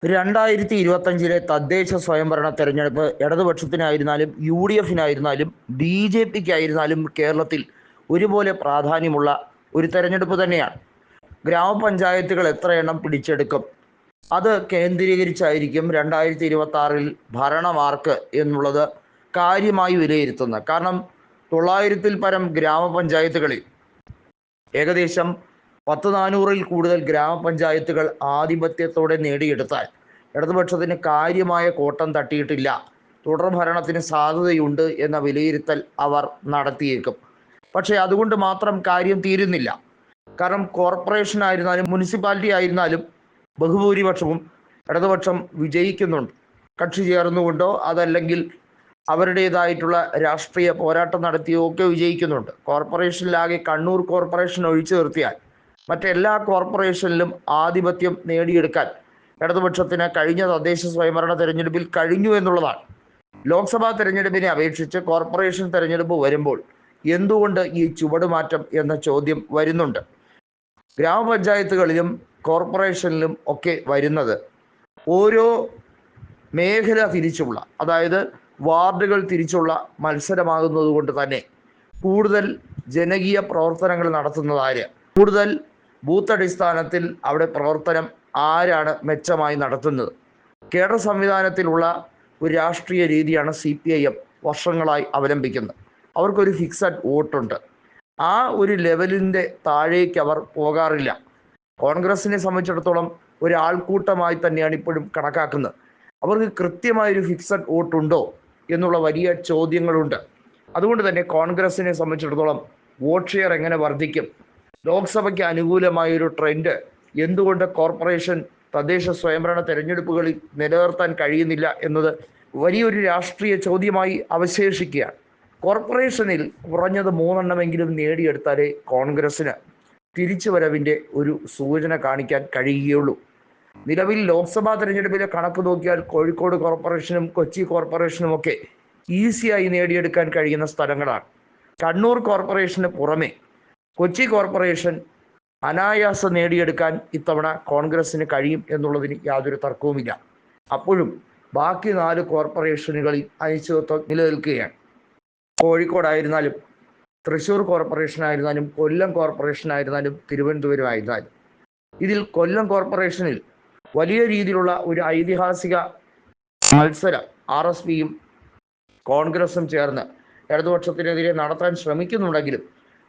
2025 തദ്ദേശ സ്വയംഭരണ തെരഞ്ഞെടുപ്പ് ഇടതുപക്ഷത്തിനായിരുന്നാലും യു ഡി എഫിനായിരുന്നാലും ബി ജെ പിക്കായിരുന്നാലും കേരളത്തിൽ ഒരുപോലെ പ്രാധാന്യമുള്ള ഒരു തെരഞ്ഞെടുപ്പ് തന്നെയാണ്. ഗ്രാമപഞ്ചായത്തുകൾ എത്ര എണ്ണം പിടിച്ചെടുക്കും, അത് കേന്ദ്രീകരിച്ചായിരിക്കും 2026 ഭരണമാർക്ക് എന്നുള്ളത് കാര്യമായി വിലയിരുത്തുന്നത്. കാരണം 900-ൽ പരം ഗ്രാമപഞ്ചായത്തുകളിൽ ഏകദേശം 400-ൽ കൂടുതൽ ഗ്രാമപഞ്ചായത്തുകൾ ആധിപത്യത്തോടെ നേടിയെടുത്താൽ ഇടതുപക്ഷത്തിന് കാര്യമായ കോട്ടം തട്ടിയിട്ടില്ല, തുടർ ഭരണത്തിന് സാധ്യതയുണ്ട് എന്ന വിലയിരുത്തൽ അവർ നടത്തിയേക്കും. പക്ഷേ അതുകൊണ്ട് മാത്രം കാര്യം തീരുന്നില്ല. കാരണം കോർപ്പറേഷൻ ആയിരുന്നാലും മുനിസിപ്പാലിറ്റി ആയിരുന്നാലും ബഹുഭൂരിപക്ഷവും ഇടതുപക്ഷം വിജയിക്കുന്നുണ്ട്. കക്ഷി ചേർന്നുകൊണ്ടോ അതല്ലെങ്കിൽ അവരുടേതായിട്ടുള്ള രാഷ്ട്രീയ പോരാട്ടം നടത്തിയോ ഒക്കെ വിജയിക്കുന്നുണ്ട്. കോർപ്പറേഷനിലാകെ കണ്ണൂർ കോർപ്പറേഷൻ ഒഴിച്ചു നിർത്തിയാൽ മറ്റെല്ലാ കോർപ്പറേഷനിലും ആധിപത്യം നേടിയെടുക്കാൻ ഇടതുപക്ഷത്തിന് കഴിഞ്ഞ തദ്ദേശ സ്വയംഭരണ തെരഞ്ഞെടുപ്പിൽ കഴിഞ്ഞു എന്നുള്ളതാണ്. ലോക്സഭാ തെരഞ്ഞെടുപ്പിനെ അപേക്ഷിച്ച് കോർപ്പറേഷൻ തെരഞ്ഞെടുപ്പ് വരുമ്പോൾ എന്തുകൊണ്ട് ഈ ചുവടുമാറ്റം എന്ന ചോദ്യം വരുന്നുണ്ട്. ഗ്രാമപഞ്ചായത്തുകളിലും കോർപ്പറേഷനിലും ഒക്കെ വരുന്നത് ഓരോ മേഖല തിരിച്ചുള്ള, അതായത് വാർഡുകൾ തിരിച്ചുള്ള മത്സരമാകുന്നത് കൊണ്ട് തന്നെ കൂടുതൽ ജനകീയ പ്രവർത്തനങ്ങൾ നടത്തുന്നതാര്, കൂടുതൽ ബൂത്ത് അടിസ്ഥാനത്തിൽ അവിടെ പ്രവർത്തനം ആരാണ് മെച്ചമായി നടത്തുന്നത്. കേഡർ സംവിധാനത്തിലുള്ള ഒരു രാഷ്ട്രീയ രീതിയാണ് CPIM വർഷങ്ങളായി അവലംബിക്കുന്നത്. അവർക്കൊരു ഫിക്സഡ് വോട്ടുണ്ട്. ആ ഒരു ലെവലിൻ്റെ താഴേക്ക് അവർ പോകാറില്ല. കോൺഗ്രസിനെ സംബന്ധിച്ചിടത്തോളം ഒരു ആൾക്കൂട്ടമായി തന്നെയാണ് ഇപ്പോഴും കണക്കാക്കുന്നത്. അവർക്ക് കൃത്യമായൊരു ഫിക്സഡ് വോട്ടുണ്ടോ എന്നുള്ള വലിയ ചോദ്യങ്ങളുണ്ട്. അതുകൊണ്ട് തന്നെ കോൺഗ്രസിനെ സംബന്ധിച്ചിടത്തോളം വോട്ട് ഷെയർ എങ്ങനെ വർദ്ധിക്കും, ലോക്സഭയ്ക്ക് അനുകൂലമായൊരു ട്രെൻഡ് എന്തുകൊണ്ട് കോർപ്പറേഷൻ തദ്ദേശ സ്വയംഭരണ തെരഞ്ഞെടുപ്പുകളിൽ നിലനിർത്താൻ കഴിയുന്നില്ല എന്നത് വലിയൊരു രാഷ്ട്രീയ ചോദ്യമായി അവശേഷിക്കുകയാണ്. കോർപ്പറേഷനിൽ കുറഞ്ഞത് 3 എണ്ണമെങ്കിലും നേടിയെടുത്താലേ കോൺഗ്രസിന് തിരിച്ചുവരവിൻ്റെ ഒരു സൂചന കാണിക്കാൻ കഴിയുകയുള്ളൂ. നിലവിൽ ലോക്സഭാ തെരഞ്ഞെടുപ്പിലെ കണക്ക് നോക്കിയാൽ കോഴിക്കോട് കോർപ്പറേഷനും കൊച്ചി കോർപ്പറേഷനും ഒക്കെ ഈസിയായി നേടിയെടുക്കാൻ കഴിയുന്ന സ്ഥലങ്ങളാണ്. കണ്ണൂർ കോർപ്പറേഷന് പുറമെ കൊച്ചി കോർപ്പറേഷൻ അനായാസം നേടിയെടുക്കാൻ ഇത്തവണ കോൺഗ്രസിന് കഴിയും എന്നുള്ളതിന് യാതൊരു തർക്കവുമില്ല. അപ്പോഴും ബാക്കി 4 കോർപ്പറേഷനുകളിൽ അനിശ്ചിതത്വം നിലനിൽക്കുകയാണ്. കോഴിക്കോടായിരുന്നാലും തൃശ്ശൂർ കോർപ്പറേഷൻ ആയിരുന്നാലും കൊല്ലം കോർപ്പറേഷൻ ആയിരുന്നാലും തിരുവനന്തപുരം ആയിരുന്നാലും. ഇതിൽ കൊല്ലം കോർപ്പറേഷനിൽ വലിയ രീതിയിലുള്ള ഒരു ഐതിഹാസിക മത്സരം RSPയും കോൺഗ്രസും ചേർന്ന് ഇടതുപക്ഷത്തിനെതിരെ നടത്താൻ ശ്രമിക്കുന്നുണ്ടെങ്കിലും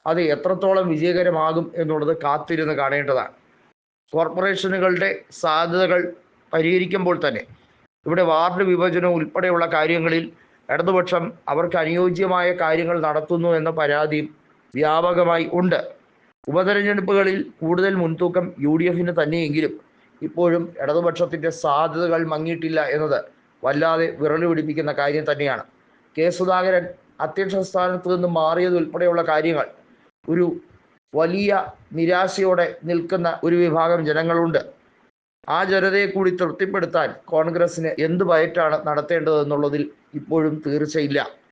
അത് എത്രത്തോളം വിജയകരമാകും എന്നുള്ളത് കാത്തിരുന്ന് കാണേണ്ടതാണ്. കോർപ്പറേഷനുകളുടെ സാധ്യതകൾ പരിഹരിക്കുമ്പോൾ തന്നെ ഇവിടെ വാർഡ് വിഭജനം ഉൾപ്പെടെയുള്ള കാര്യങ്ങളിൽ ഇടതുപക്ഷം അവർക്ക് അനുയോജ്യമായ കാര്യങ്ങൾ നടത്തുന്നു എന്ന പരാതിയും വ്യാപകമായി ഉണ്ട്. ഉപതെരഞ്ഞെടുപ്പുകളിൽ കൂടുതൽ മുൻതൂക്കം UDFന് തന്നെയെങ്കിലും ഇപ്പോഴും ഇടതുപക്ഷത്തിൻ്റെ സാധ്യതകൾ മങ്ങിയിട്ടില്ല എന്നത് വല്ലാതെ വിറല് പിടിപ്പിക്കുന്ന കാര്യം തന്നെയാണ്. കെ സുധാകരൻ അധ്യക്ഷ സ്ഥാനത്ത് നിന്ന് മാറിയതുൾപ്പെടെയുള്ള കാര്യങ്ങൾ ഒരു വലിയ നിരാശയോടെ നിൽക്കുന്ന ഒരു വിഭാഗം ജനങ്ങളുണ്ട്. ആ ജനതയെ കൂടി തൃപ്തിപ്പെടുത്താൻ കോൺഗ്രസിന് എന്ത് ബയറ്റാണ് നടത്തേണ്ടതെന്നുള്ളതിൽ ഇപ്പോഴും തീർച്ചയില്ല.